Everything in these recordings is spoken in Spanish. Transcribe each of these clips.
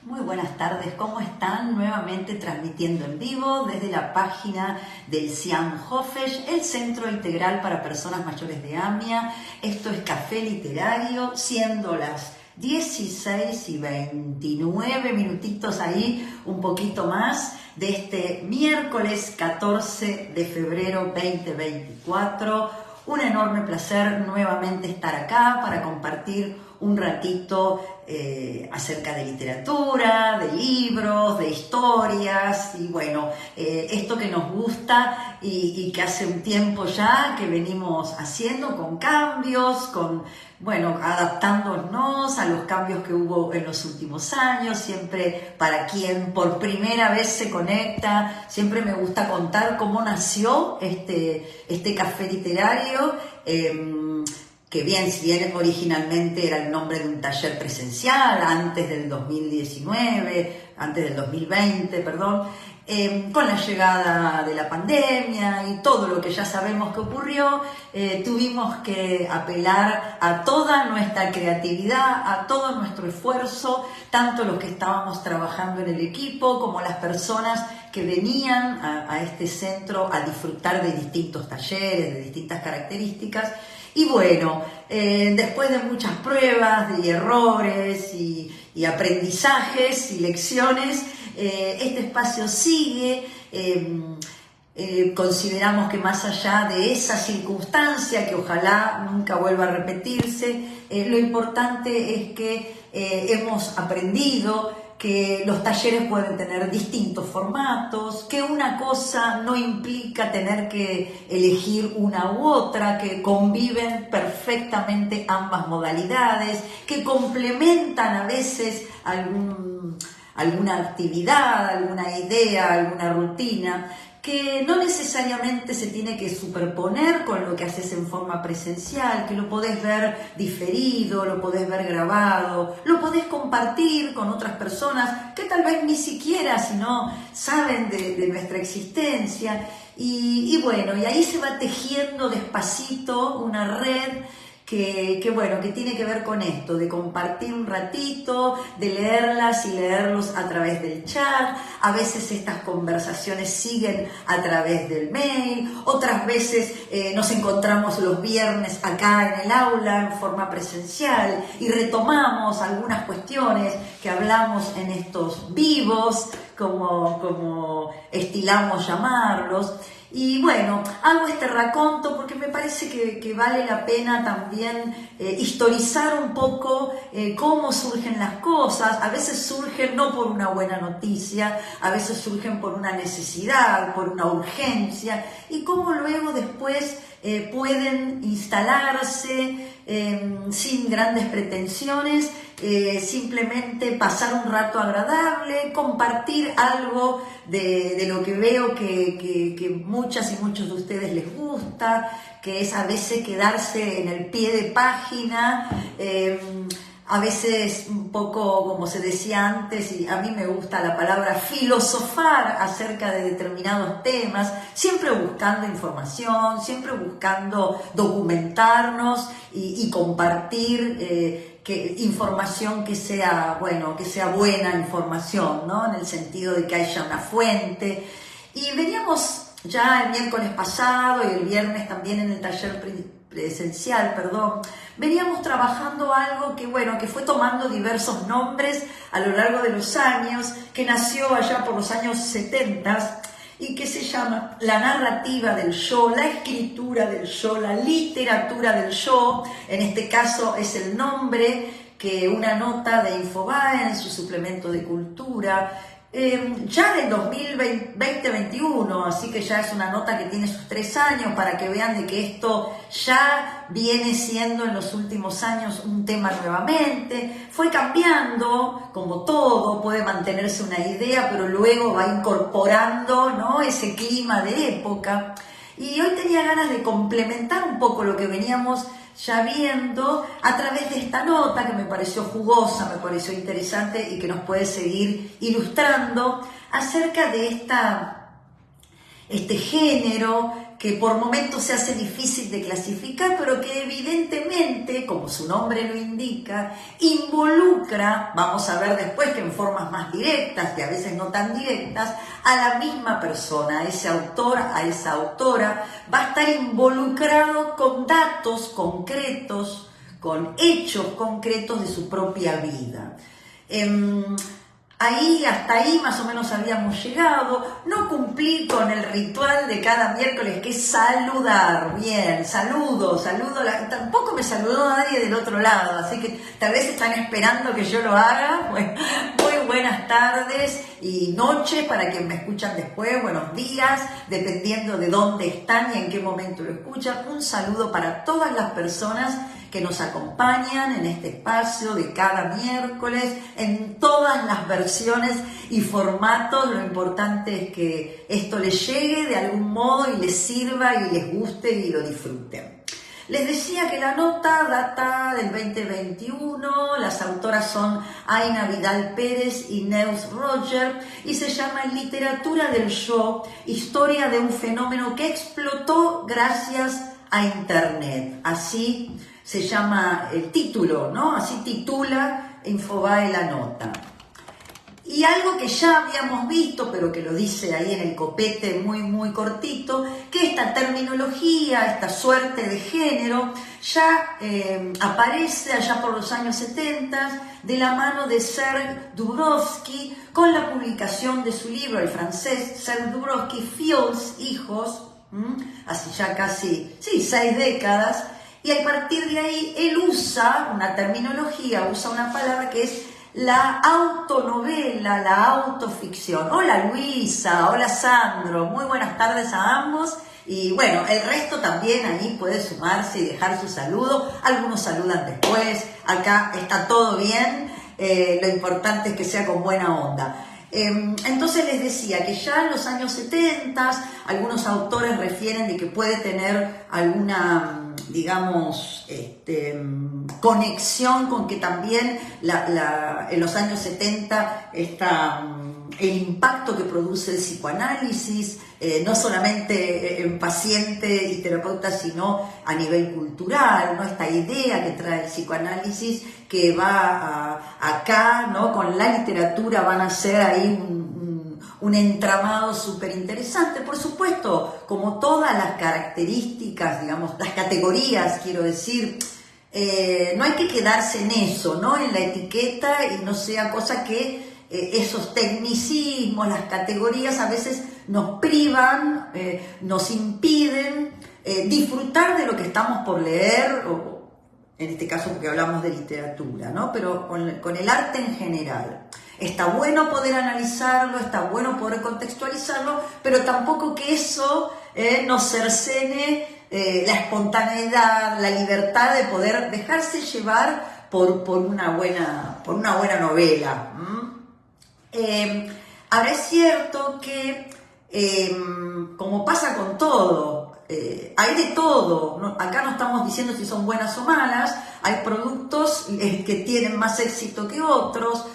Muy buenas tardes, ¿cómo están? Nuevamente transmitiendo en vivo desde la página del CIAM Hofesh, el Centro Integral para Personas Mayores de AMIA. Esto es Café Literario, siendo las 16:29 minutitos ahí, un poquito más, de este miércoles 14 de febrero 2024. Un enorme placer nuevamente estar acá para compartir un ratito acerca de literatura, de libros, de historias y bueno, esto que nos gusta y que hace un tiempo ya que venimos haciendo con cambios, bueno, adaptándonos a los cambios que hubo en los últimos años, siempre para quien por primera vez se conecta, siempre me gusta contar cómo nació este café literario, que si bien originalmente era el nombre de un taller presencial antes del 2020, con la llegada de la pandemia y todo lo que ya sabemos que ocurrió, tuvimos que apelar a toda nuestra creatividad, a todo nuestro esfuerzo, tanto los que estábamos trabajando en el equipo como las personas que venían a este centro a disfrutar de distintos talleres, de distintas características. Y bueno, después de muchas pruebas y errores y aprendizajes y lecciones, este espacio sigue. Consideramos que más allá de esa circunstancia, que ojalá nunca vuelva a repetirse, lo importante es que hemos aprendido que los talleres pueden tener distintos formatos, que una cosa no implica tener que elegir una u otra, que conviven perfectamente ambas modalidades, que complementan a veces alguna actividad, alguna idea, alguna rutina, que no necesariamente se tiene que superponer con lo que haces en forma presencial, que lo podés ver diferido, lo podés ver grabado, lo podés compartir con otras personas que tal vez ni siquiera, si no, saben de nuestra existencia. Y bueno, y ahí se va tejiendo despacito una red que tiene que ver con esto, de compartir un ratito, de leerlas y leerlos a través del chat. A veces estas conversaciones siguen a través del mail, otras veces nos encontramos los viernes acá en el aula en forma presencial y retomamos algunas cuestiones que hablamos en estos vivos, como estilamos llamarlos. Y bueno, hago este raconto porque me parece que vale la pena también historizar un poco cómo surgen las cosas. A veces surgen no por una buena noticia, a veces surgen por una necesidad, por una urgencia, y cómo luego después pueden instalarse sin grandes pretensiones, simplemente pasar un rato agradable, compartir algo de lo que veo que muchas y muchos de ustedes les gusta, que es a veces quedarse en el pie de página, a veces un poco, como se decía antes, y a mí me gusta la palabra filosofar acerca de determinados temas, siempre buscando información, siempre buscando documentarnos y compartir información que sea buena información, ¿no? En el sentido de que haya una fuente. Y veníamos ya el miércoles pasado y el viernes también en el taller presencial, veníamos trabajando algo que fue tomando diversos nombres a lo largo de los años, que nació allá por los años 70 y que se llama la narrativa del yo, la escritura del yo, la literatura del yo. En este caso es el nombre que una nota de Infobae en su suplemento de cultura, ya del 2021, así que ya es una nota que tiene sus 3 años, para que vean de que esto ya viene siendo en los últimos años un tema nuevamente. Fue cambiando, como todo, puede mantenerse una idea, pero luego va incorporando, ¿no?, ese clima de época. Y hoy tenía ganas de complementar un poco lo que veníamos ya viendo a través de esta nota que me pareció jugosa, me pareció interesante y que nos puede seguir ilustrando acerca de este género que por momentos se hace difícil de clasificar, pero que evidentemente, como su nombre lo indica, involucra, vamos a ver después que en formas más directas y a veces no tan directas, a la misma persona, a ese autor, a esa autora, va a estar involucrado con datos concretos, con hechos concretos de su propia vida. Hasta ahí más o menos habíamos llegado. No cumplí con el ritual de cada miércoles, que es saludar. Bien, saludo. Tampoco me saludó nadie del otro lado, así que tal vez están esperando que yo lo haga. Bueno, muy buenas tardes y noches para quienes me escuchan después. Buenos días, dependiendo de dónde están y en qué momento lo escuchan. Un saludo para todas las personas que nos acompañan en este espacio de cada miércoles, en todas las versiones y formatos. Lo importante es que esto les llegue de algún modo y les sirva y les guste y lo disfruten. Les decía que la nota data del 2021, las autoras son Aina Vidal Pérez y Neus Roger y se llama Literatura del Yo, historia de un fenómeno que explotó gracias a Internet. Así se llama el título, ¿no? Así titula Infobae la nota. Y algo que ya habíamos visto, pero que lo dice ahí en el copete muy cortito, que esta terminología, esta suerte de género, ya aparece allá por los años 70 de la mano de Serge Dubrovsky con la publicación de su libro, el francés Serge Dubrovsky, Fils, Hijos, así ya casi, 6 décadas, y a partir de ahí él usa una terminología, usa una palabra que es la autonovela, la autoficción. Hola Luisa, hola Sandro, muy buenas tardes a ambos. Y bueno, el resto también ahí puede sumarse y dejar su saludo. Algunos saludan después, acá está todo bien, lo importante es que sea con buena onda. Entonces les decía que ya en los años 70 algunos autores refieren de que puede tener alguna, digamos, conexión con que también en los años 70 el impacto que produce el psicoanálisis, no solamente en paciente y terapeuta, sino a nivel cultural, ¿no? Esta idea que trae el psicoanálisis que va acá, ¿no? Con la literatura van a ser ahí un entramado súper interesante. Por supuesto, como todas las características, digamos, las categorías, quiero decir, no hay que quedarse en eso, ¿no? En la etiqueta, y no sea cosa que esos tecnicismos, las categorías a veces nos privan, nos impiden disfrutar de lo que estamos por leer, o en este caso porque hablamos de literatura, ¿no? Pero con el arte en general. Está bueno poder analizarlo, está bueno poder contextualizarlo, pero tampoco que eso nos cercene la espontaneidad, la libertad de poder dejarse llevar por una buena novela. Ahora es cierto que, como pasa con todo, hay de todo, ¿no? Acá no estamos diciendo si son buenas o malas, hay productos que tienen más éxito que otros,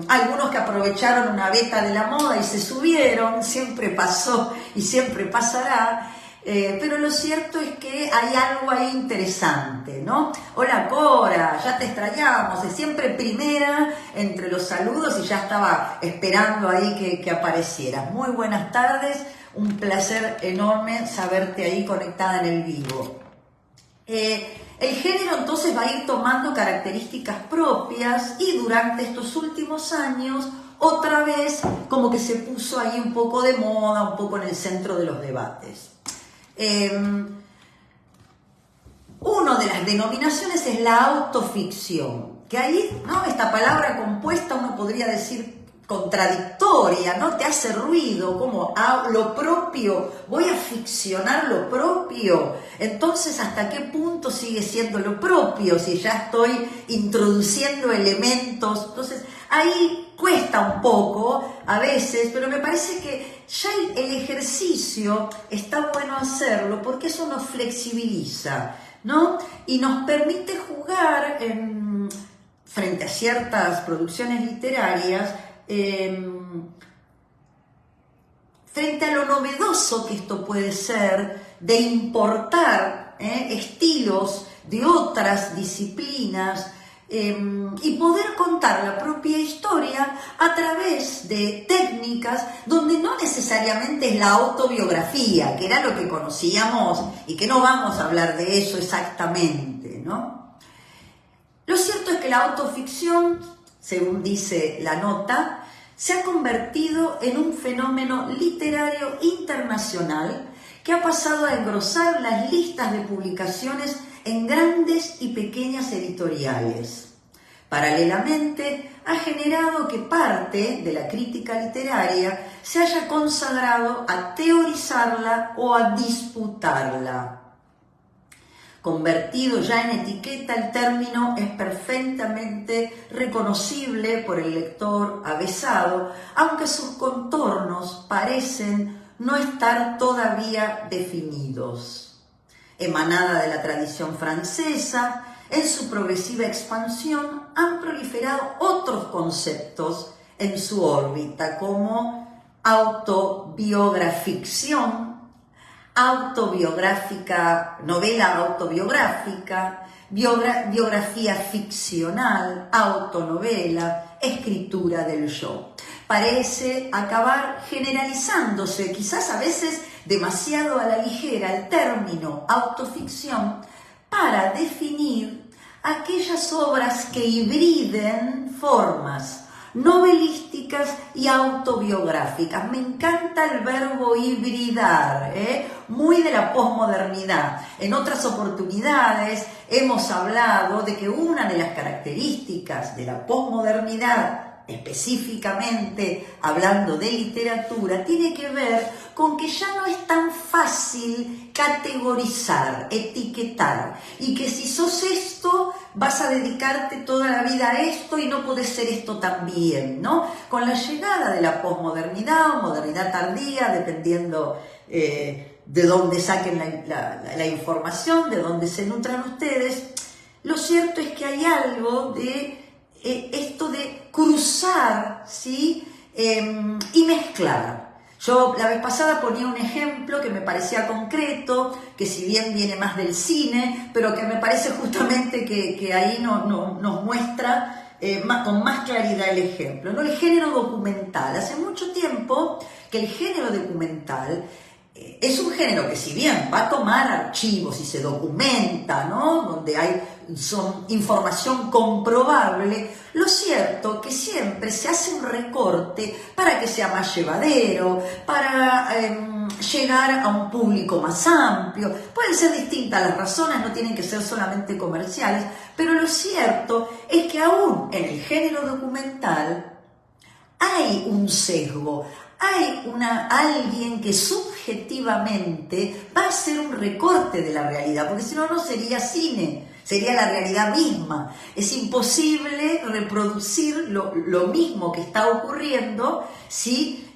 algunos que aprovecharon una beta de la moda y se subieron, siempre pasó y siempre pasará. Pero lo cierto es que hay algo ahí interesante, ¿no? Hola Cora, ya te extrañamos, es siempre primera entre los saludos y ya estaba esperando ahí que aparecieras. Muy buenas tardes, un placer enorme saberte ahí conectada en el vivo. El género entonces va a ir tomando características propias y durante estos últimos años otra vez como que se puso ahí un poco de moda, un poco en el centro de los debates. Una de las denominaciones es la autoficción, que ahí, ¿no? Esta palabra compuesta uno podría decir contradictoria, ¿no? Te hace ruido, como lo propio, voy a ficcionar lo propio. Entonces, ¿hasta qué punto sigue siendo lo propio si ya estoy introduciendo elementos? Entonces, ahí cuesta un poco a veces, pero me parece que ya el ejercicio está bueno hacerlo porque eso nos flexibiliza, ¿no? Y nos permite jugar frente a ciertas producciones literarias, frente a lo novedoso que esto puede ser de importar estilos de otras disciplinas y poder contar la propia historia a través de técnicas donde no necesariamente es la autobiografía, que era lo que conocíamos y que no vamos a hablar de eso exactamente, ¿no? Lo cierto es que la autoficción, según dice la nota, se ha convertido en un fenómeno literario internacional que ha pasado a engrosar las listas de publicaciones en grandes y pequeñas editoriales. Paralelamente, ha generado que parte de la crítica literaria se haya consagrado a teorizarla o a disputarla. Convertido ya en etiqueta, el término es perfectamente reconocible por el lector avesado, aunque sus contornos parecen no estar todavía definidos. Emanada de la tradición francesa, en su progresiva expansión han proliferado otros conceptos en su órbita, como autobiograficción, autobiográfica, novela autobiográfica, biografía ficcional, autonovela, escritura del yo. Parece acabar generalizándose, quizás a veces demasiado a la ligera, el término autoficción para definir aquellas obras que hibriden formas novelísticas y autobiográficas. Me encanta el verbo hibridar, muy de la posmodernidad. En otras oportunidades hemos hablado de que una de las características de la posmodernidad, específicamente hablando de literatura, tiene que ver con que ya no es tan fácil categorizar, etiquetar, y que si sos esto, vas a dedicarte toda la vida a esto y no podés ser esto también, ¿no? Con la llegada de la posmodernidad o modernidad tardía, dependiendo de dónde saquen la información, de dónde se nutran ustedes, lo cierto es que hay algo de esto de cruzar, ¿sí? Y mezclar. Yo la vez pasada ponía un ejemplo que me parecía concreto, que si bien viene más del cine, pero que me parece justamente que ahí nos muestra con más claridad el ejemplo, ¿no? El género documental. Hace mucho tiempo que el género documental es un género que, si bien va a tomar archivos y se documenta, ¿no? Donde hay información comprobable, lo cierto que siempre se hace un recorte para que sea más llevadero, para llegar a un público más amplio. Pueden ser distintas las razones, no tienen que ser solamente comerciales, pero lo cierto es que aún en el género documental hay un sesgo. Hay alguien que subjetivamente va a hacer un recorte de la realidad, porque si no, no sería cine, sería la realidad misma. Es imposible reproducir lo mismo que está ocurriendo si,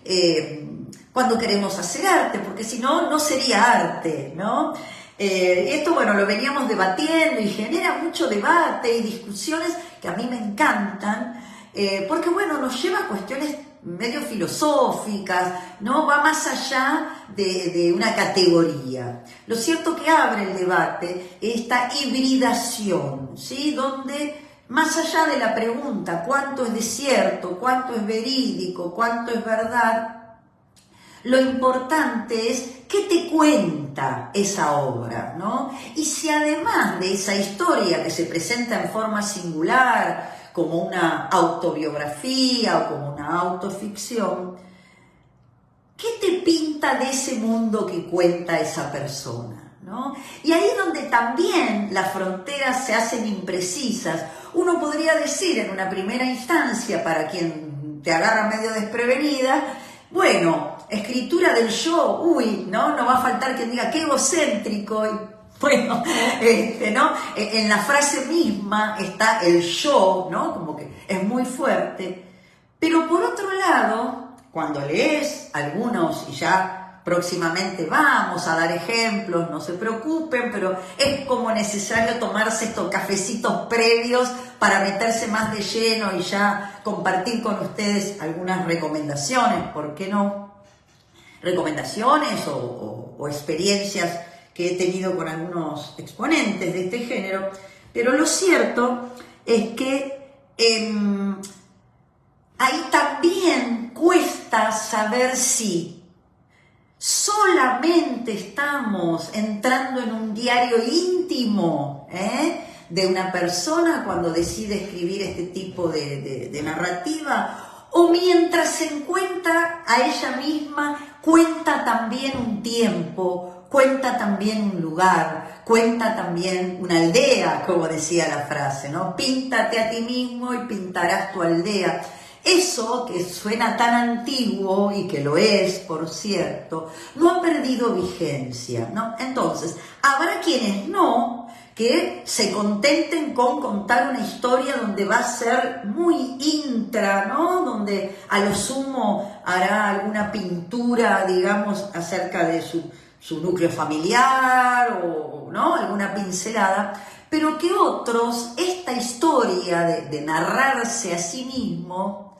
cuando queremos hacer arte, porque si no, no sería arte, ¿no? Esto, bueno, lo veníamos debatiendo y genera mucho debate y discusiones que a mí me encantan, porque, bueno, nos lleva a cuestiones medio filosóficas, ¿no? Va más allá de una categoría. Lo cierto que abre el debate esta hibridación, ¿sí? Donde más allá de la pregunta cuánto es desierto, cuánto es verídico, cuánto es verdad, lo importante es qué te cuenta esa obra, ¿no? Y si además de esa historia que se presenta en forma singular, como una autobiografía o como una autoficción, ¿qué te pinta de ese mundo que cuenta esa persona, ¿no? Y ahí es donde también las fronteras se hacen imprecisas. Uno podría decir en una primera instancia, para quien te agarra medio desprevenida, bueno, escritura del yo, ¿no? No va a faltar quien diga qué egocéntrico. Bueno, ¿no? En la frase misma está el yo, ¿no? Como que es muy fuerte. Pero por otro lado, cuando lees algunos, y ya próximamente vamos a dar ejemplos, no se preocupen, pero es como necesario tomarse estos cafecitos previos para meterse más de lleno y ya compartir con ustedes algunas recomendaciones, ¿por qué no? recomendaciones o experiencias que he tenido con algunos exponentes de este género, pero lo cierto es que ahí también cuesta saber si solamente estamos entrando en un diario íntimo de una persona cuando decide escribir este tipo de narrativa, o mientras se encuentra a ella misma, cuenta también un tiempo, cuenta también un lugar, cuenta también una aldea, como decía la frase, ¿no? Píntate a ti mismo y pintarás tu aldea. Eso, que suena tan antiguo, y que lo es, por cierto, no ha perdido vigencia, ¿no? Entonces, habrá quienes no, que se contenten con contar una historia donde va a ser muy intra, ¿no? Donde a lo sumo hará alguna pintura, digamos, acerca de su núcleo familiar o ¿no? Alguna pincelada, pero que otros, esta historia de narrarse a sí mismo,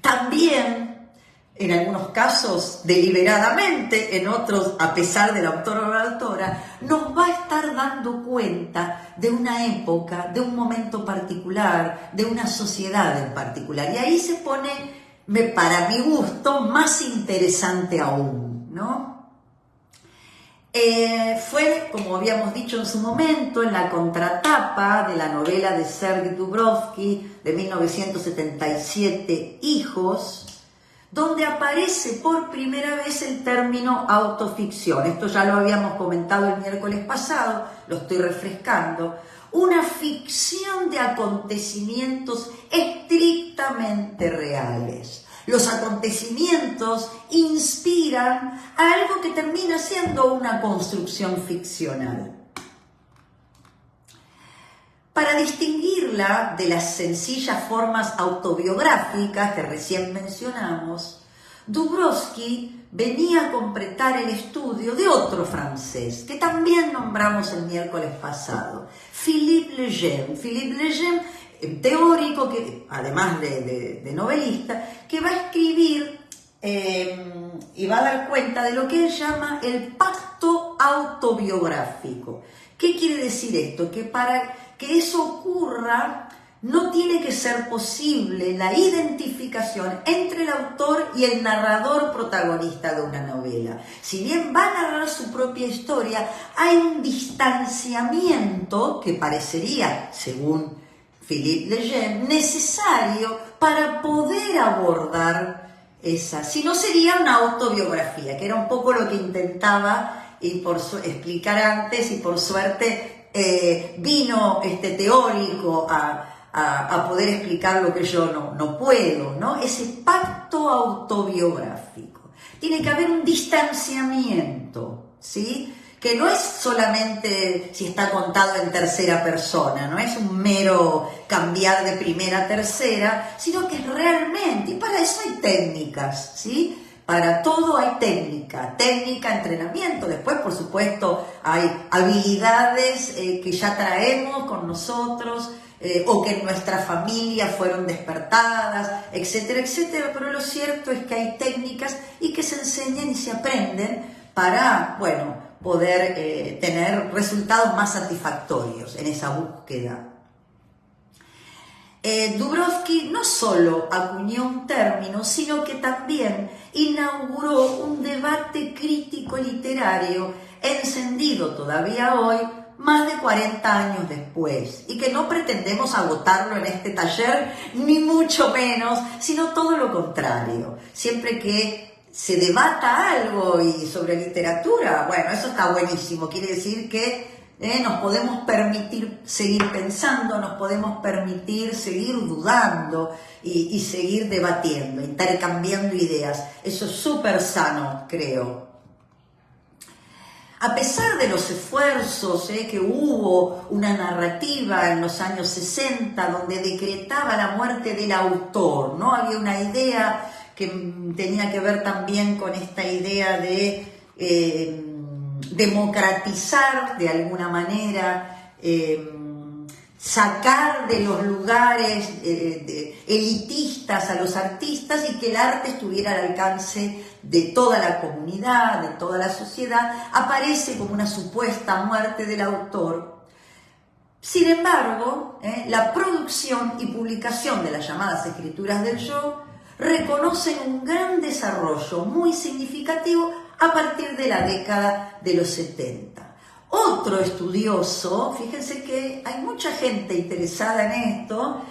también, en algunos casos deliberadamente, en otros a pesar del autor o la autora, nos va a estar dando cuenta de una época, de un momento particular, de una sociedad en particular. Y ahí se pone, para mi gusto, más interesante aún, ¿no? Fue, como habíamos dicho en su momento, en la contratapa de la novela de Sergei Dubrovsky de 1977, Hijos, donde aparece por primera vez el término autoficción. Esto ya lo habíamos comentado el miércoles pasado, lo estoy refrescando. Una ficción de acontecimientos estrictamente reales. Los acontecimientos inspiran a algo que termina siendo una construcción ficcional. Para distinguirla de las sencillas formas autobiográficas que recién mencionamos, Dubrovsky venía a completar el estudio de otro francés, que también nombramos el miércoles pasado, Philippe Lejeune. Philippe Lejeune, teórico, que además de novelista, que va a escribir y va a dar cuenta de lo que él llama el pacto autobiográfico. ¿Qué quiere decir esto? Que para que eso ocurra no tiene que ser posible la identificación entre el autor y el narrador protagonista de una novela. Si bien va a narrar su propia historia, hay un distanciamiento que parecería, según Philippe Lejeune, necesario para poder abordar esa. Si no, sería una autobiografía, que era un poco lo que intentaba explicar antes, y por suerte vino este teórico a poder explicar lo que yo no puedo, ¿no? Ese pacto autobiográfico. Tiene que haber un distanciamiento, ¿sí? Que no es solamente si está contado en tercera persona, no es un mero cambiar de primera a tercera, sino que es realmente, y para eso hay técnicas, ¿sí? Para todo hay técnica, entrenamiento. Después, por supuesto, hay habilidades que ya traemos con nosotros, o que en nuestra familia fueron despertadas, etcétera, etcétera. Pero lo cierto es que hay técnicas y que se enseñan y se aprenden para, bueno, poder tener resultados más satisfactorios en esa búsqueda. Dubrovsky no solo acuñó un término, sino que también inauguró un debate crítico literario encendido todavía hoy, más de 40 años después, y que no pretendemos agotarlo en este taller, ni mucho menos, sino todo lo contrario. Siempre que se debata algo y sobre literatura, bueno, eso está buenísimo, quiere decir que nos podemos permitir seguir pensando, nos podemos permitir seguir dudando y seguir debatiendo, intercambiando ideas. Eso es súper sano, creo. A pesar de los esfuerzos que hubo una narrativa en los años 60 donde decretaba la muerte del autor, ¿no? Había una idea que tenía que ver también con esta idea de democratizar de alguna manera sacar de los lugares elitistas a los artistas y que el arte estuviera al alcance de toda la comunidad, de toda la sociedad, aparece como una supuesta muerte del autor. Sin embargo, la producción y publicación de las llamadas escrituras del yo reconocen un gran desarrollo muy significativo a partir de la década de los 70. Otro estudioso, fíjense que hay mucha gente interesada en esto,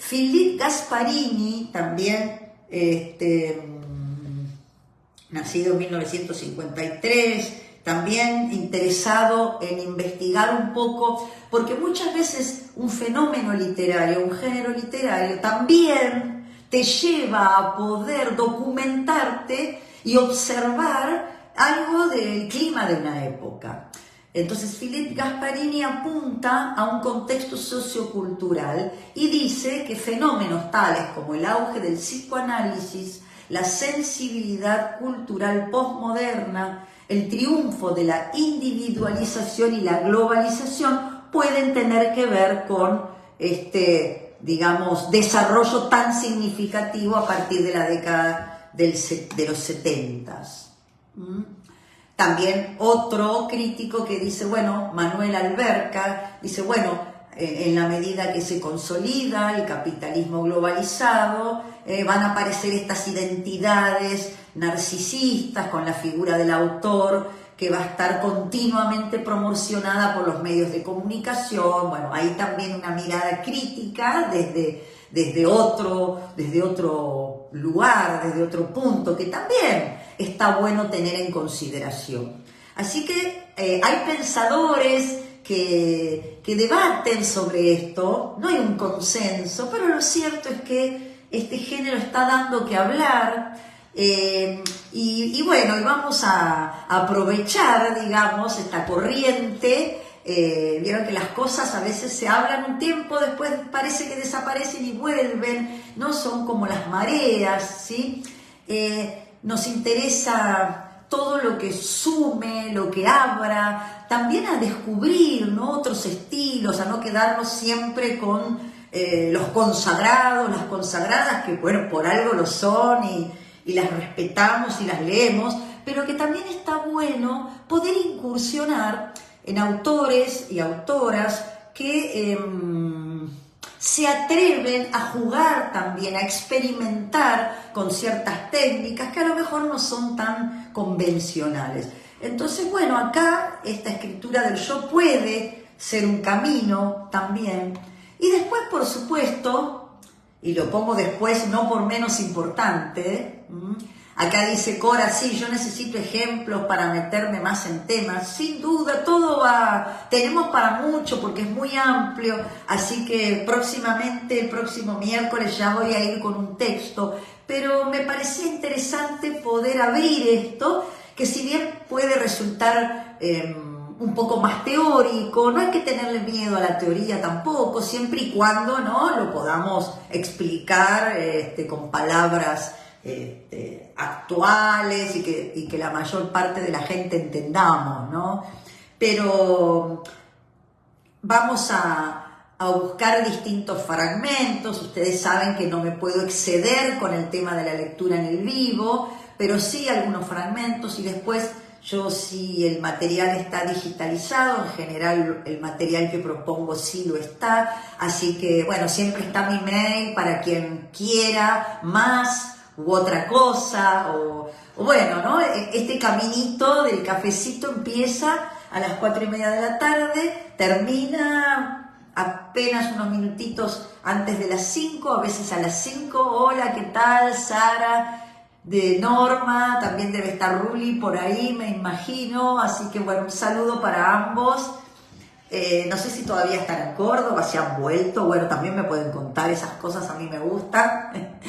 Philippe Gasparini, también nacido en 1953, también interesado en investigar un poco, porque muchas veces un fenómeno literario, un género literario, también te lleva a poder documentarte y observar algo del clima de una época. Entonces Philippe Gasparini apunta a un contexto sociocultural y dice que fenómenos tales como el auge del psicoanálisis, la sensibilidad cultural postmoderna, el triunfo de la individualización y la globalización pueden tener que ver con desarrollo tan significativo a partir de la década de los 70. También otro crítico que dice, Manuel Alberca, dice, en la medida que se consolida el capitalismo globalizado, van a aparecer estas identidades narcisistas con la figura del autor que va a estar continuamente promocionada por los medios de comunicación. Hay también una mirada crítica desde otro lugar, desde otro punto, que también está bueno tener en consideración. Así que hay pensadores que debaten sobre esto, no hay un consenso, pero lo cierto es que este género está dando que hablar, y vamos a aprovechar, esta corriente. Vieron que las cosas a veces se hablan un tiempo, después parece que desaparecen y vuelven, ¿no? Son como las mareas, ¿sí? Nos interesa todo lo que sume, lo que abra, también a descubrir, ¿no? Otros estilos, a no quedarnos siempre con los consagrados, las consagradas, que por algo lo son y las respetamos y las leemos, pero que también está bueno poder incursionar en autores y autoras que se atreven a jugar también, a experimentar con ciertas técnicas que a lo mejor no son tan convencionales. Entonces, acá esta escritura del yo puede ser un camino también. Y después, por supuesto, y lo pongo después no por menos importante, acá dice Cora, sí, yo necesito ejemplos para meterme más en temas. Sin duda, tenemos para mucho porque es muy amplio, así que próximamente, el próximo miércoles ya voy a ir con un texto, pero me parecía interesante poder abrir esto, que si bien puede resultar un poco más teórico, no hay que tenerle miedo a la teoría tampoco, siempre y cuando no lo podamos explicar con palabras actuales y que la mayor parte de la gente entendamos, ¿no? Pero vamos a buscar distintos fragmentos. Ustedes saben que no me puedo exceder con el tema de la lectura en el vivo, pero sí algunos fragmentos, y después si el material está digitalizado, en general el material que propongo sí lo está, así que siempre está mi mail para quien quiera más u otra cosa, ¿no? Este caminito del cafecito empieza a las 4:30 de la tarde, termina apenas unos minutitos antes de las 5, a veces a las 5. Hola, ¿qué tal? Sara, de Norma, también debe estar Ruli por ahí, me imagino, así que un saludo para ambos. No sé si todavía están en Córdoba, si han vuelto, también me pueden contar esas cosas, a mí me gustan.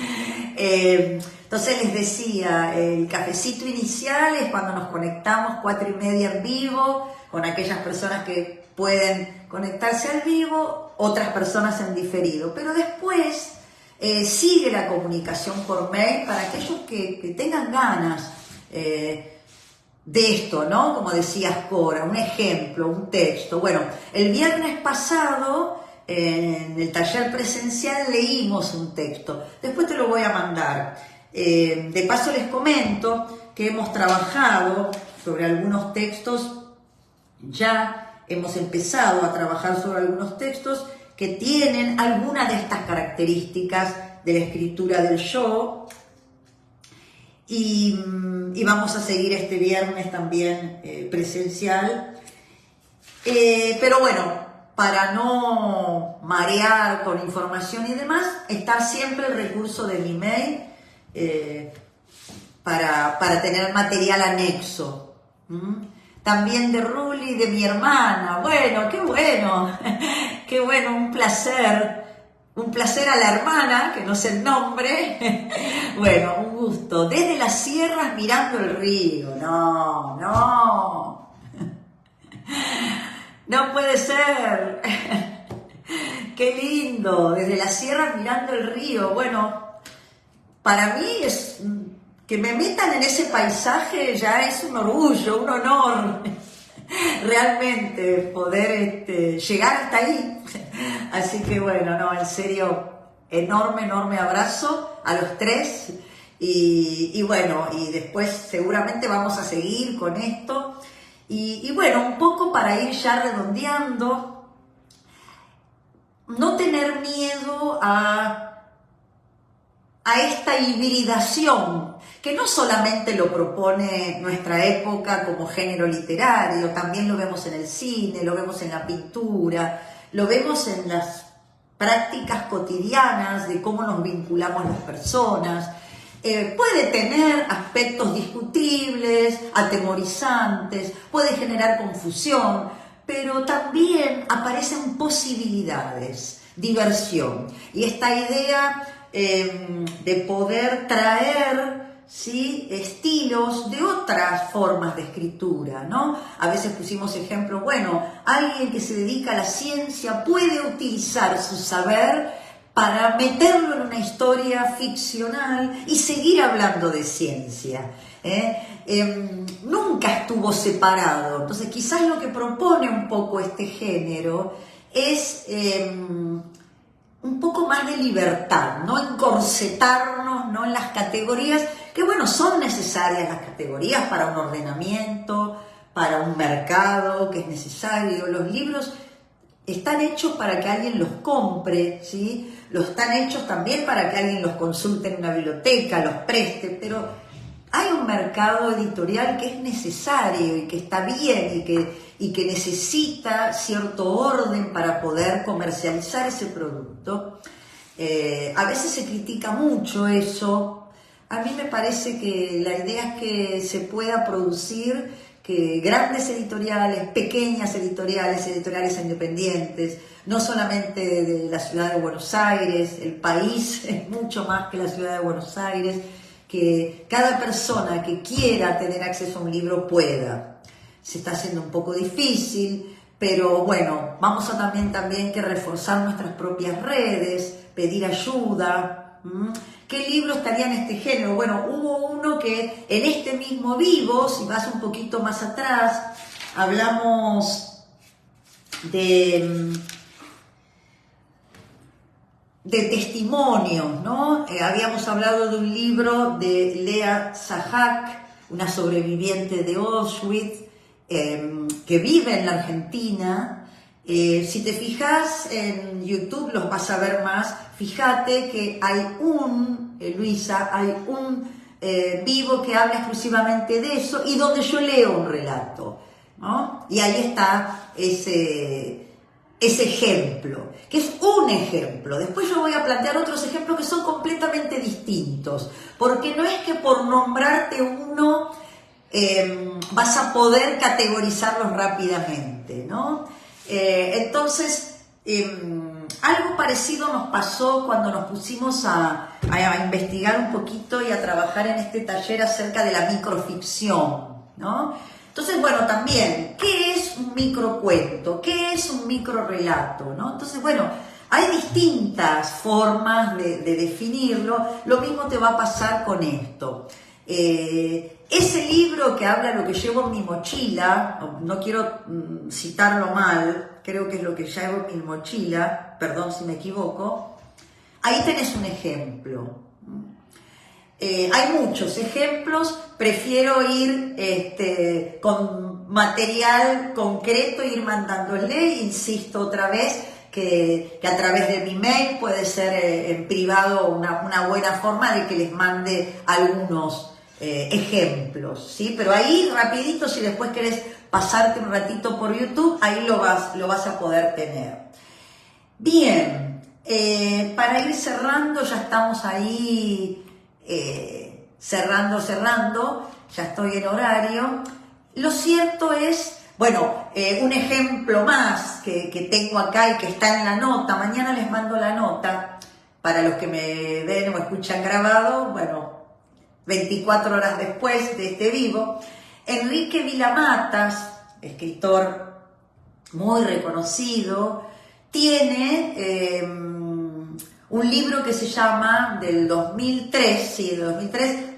Entonces les decía, el cafecito inicial es cuando nos conectamos 4:30 en vivo, con aquellas personas que pueden conectarse al vivo, otras personas en diferido, pero después sigue la comunicación por mail para aquellos que tengan ganas de esto, ¿no? Como decías, Cora, un ejemplo, un texto. El viernes pasado en el taller presencial leímos un texto. Después te lo voy a mandar. De paso les comento que hemos trabajado sobre algunos textos, ya hemos empezado a trabajar sobre algunos textos que tienen algunas de estas características de la escritura del yo, y vamos a seguir este viernes también presencial. Pero bueno, para no marear con información y demás, está siempre el recurso de mi mail para tener material anexo. También de Ruli, de mi hermana. Bueno, qué bueno, qué bueno, un placer a la hermana, que no sé el nombre. Bueno, un gusto. Desde las sierras mirando el río. No puede ser. Qué lindo, desde las sierras mirando el río. Bueno, para mí es que me metan en ese paisaje, ya es un orgullo, un honor, realmente poder llegar hasta ahí. Así que bueno, no, en serio, enorme abrazo a los tres, y bueno, y después seguramente vamos a seguir con esto, y bueno, un poco para ir ya redondeando, no tener miedo a esta hibridación, que no solamente lo propone nuestra época como género literario, también lo vemos en el cine, lo vemos en la pintura, lo vemos en las prácticas cotidianas de cómo nos vinculamos las personas. Puede tener aspectos discutibles, atemorizantes, puede generar confusión, pero también aparecen posibilidades, diversión. Y esta idea de poder traer, ¿sí?, estilos de otras formas de escritura, ¿no? A veces pusimos ejemplo, bueno, alguien que se dedica a la ciencia puede utilizar su saber para meterlo en una historia ficcional y seguir hablando de ciencia. Nunca estuvo separado. Entonces quizás lo que propone un poco este género es un poco más de libertad, no encorsetarnos, ¿no?, en las categorías, que bueno, son necesarias las categorías para un ordenamiento, para un mercado que es necesario. Los libros están hechos para que alguien los compre, ¿sí? Los están hechos también para que alguien los consulte en una biblioteca, los preste, pero hay un mercado editorial que es necesario y que está bien y que necesita cierto orden para poder comercializar ese producto. A veces se critica mucho eso. A mí me parece que la idea es que se pueda producir, que grandes editoriales, pequeñas editoriales independientes, no solamente de la ciudad de Buenos Aires, el país es mucho más que la ciudad de Buenos Aires, que cada persona que quiera tener acceso a un libro pueda. Se está haciendo un poco difícil, pero bueno, vamos a también que reforzar nuestras propias redes, pedir ayuda. ¿Qué libro estaría en este género? Bueno, hubo uno que en este mismo Vivo, si vas un poquito más atrás, hablamos de testimonios, ¿no? Habíamos hablado de un libro de Lea Sahak, una sobreviviente de Auschwitz, que vive en la Argentina. Si te fijas en YouTube, los vas a ver más. Fíjate que hay Luisa, hay un Vivo que habla exclusivamente de eso y donde yo leo un relato, ¿no? Y ahí está ese ejemplo, que es un ejemplo. Después yo voy a plantear otros ejemplos que son completamente distintos, porque no es que por nombrarte uno vas a poder categorizarlos rápidamente, ¿no? Entonces, algo parecido nos pasó cuando nos pusimos a investigar un poquito y a trabajar en este taller acerca de la microficción, ¿no? Entonces, bueno, también, ¿qué es un microcuento? ¿Qué es un microrelato? ¿No? Entonces, bueno, hay distintas formas de definirlo. Lo mismo te va a pasar con esto. Ese libro que habla lo que llevo en mi mochila, no quiero citarlo mal, creo que es lo que llevo en mi mochila, perdón si me equivoco. Ahí tenés un ejemplo. Hay muchos ejemplos, prefiero ir con material concreto, ir mandándole, insisto otra vez, que a través de mi mail puede ser en privado una buena forma de que les mande algunos ejemplos, ¿sí? Pero ahí rapidito, si después querés pasarte un ratito por YouTube, ahí lo vas a poder tener. Bien, para ir cerrando, ya estamos ahí cerrando, ya estoy en horario. Lo cierto es, bueno, un ejemplo más que tengo acá y que está en la nota, mañana les mando la nota, para los que me ven o escuchan grabado, bueno, 24 horas después de este vivo. Enrique Vilamatas, escritor muy reconocido, tiene un libro que se llama, del 2003,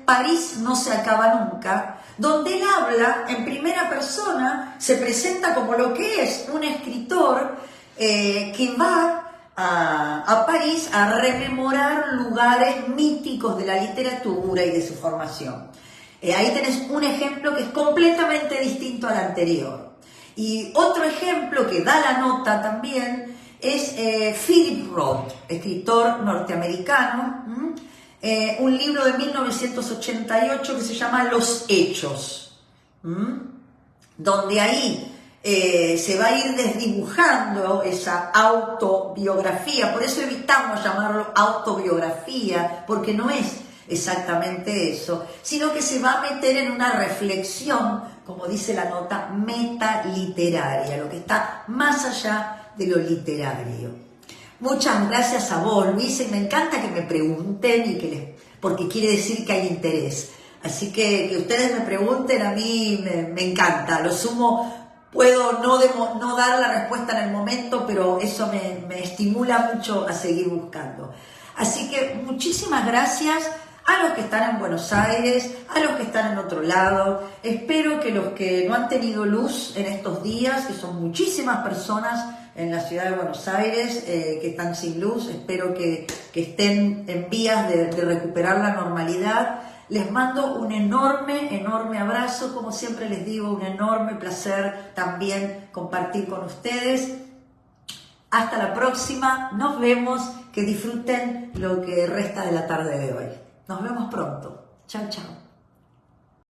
París no se acaba nunca, donde él habla en primera persona, se presenta como lo que es un escritor que va a París a rememorar lugares míticos de la literatura y de su formación. Ahí tenés un ejemplo que es completamente distinto al anterior. Y otro ejemplo que da la nota también es Philip Roth, escritor norteamericano, un libro de 1988 que se llama Los Hechos, donde ahí se va a ir desdibujando esa autobiografía. Por eso evitamos llamarlo autobiografía, porque no es exactamente eso, sino que se va a meter en una reflexión, como dice la nota, metaliteraria, lo que está más allá de lo literario. Muchas gracias a vos, Luisa, y me encanta que me pregunten porque quiere decir que hay interés. Así que ustedes me pregunten, a mí me encanta. Lo sumo, puedo no dar la respuesta en el momento, pero eso me estimula mucho a seguir buscando. Así que muchísimas gracias a los que están en Buenos Aires, a los que están en otro lado. Espero que los que no han tenido luz en estos días, que son muchísimas personas en la ciudad de Buenos Aires que están sin luz, espero que estén en vías de recuperar la normalidad. Les mando un enorme abrazo, como siempre les digo, un enorme placer también compartir con ustedes. Hasta la próxima, nos vemos, que disfruten lo que resta de la tarde de hoy. Nos vemos pronto. Chao, chao.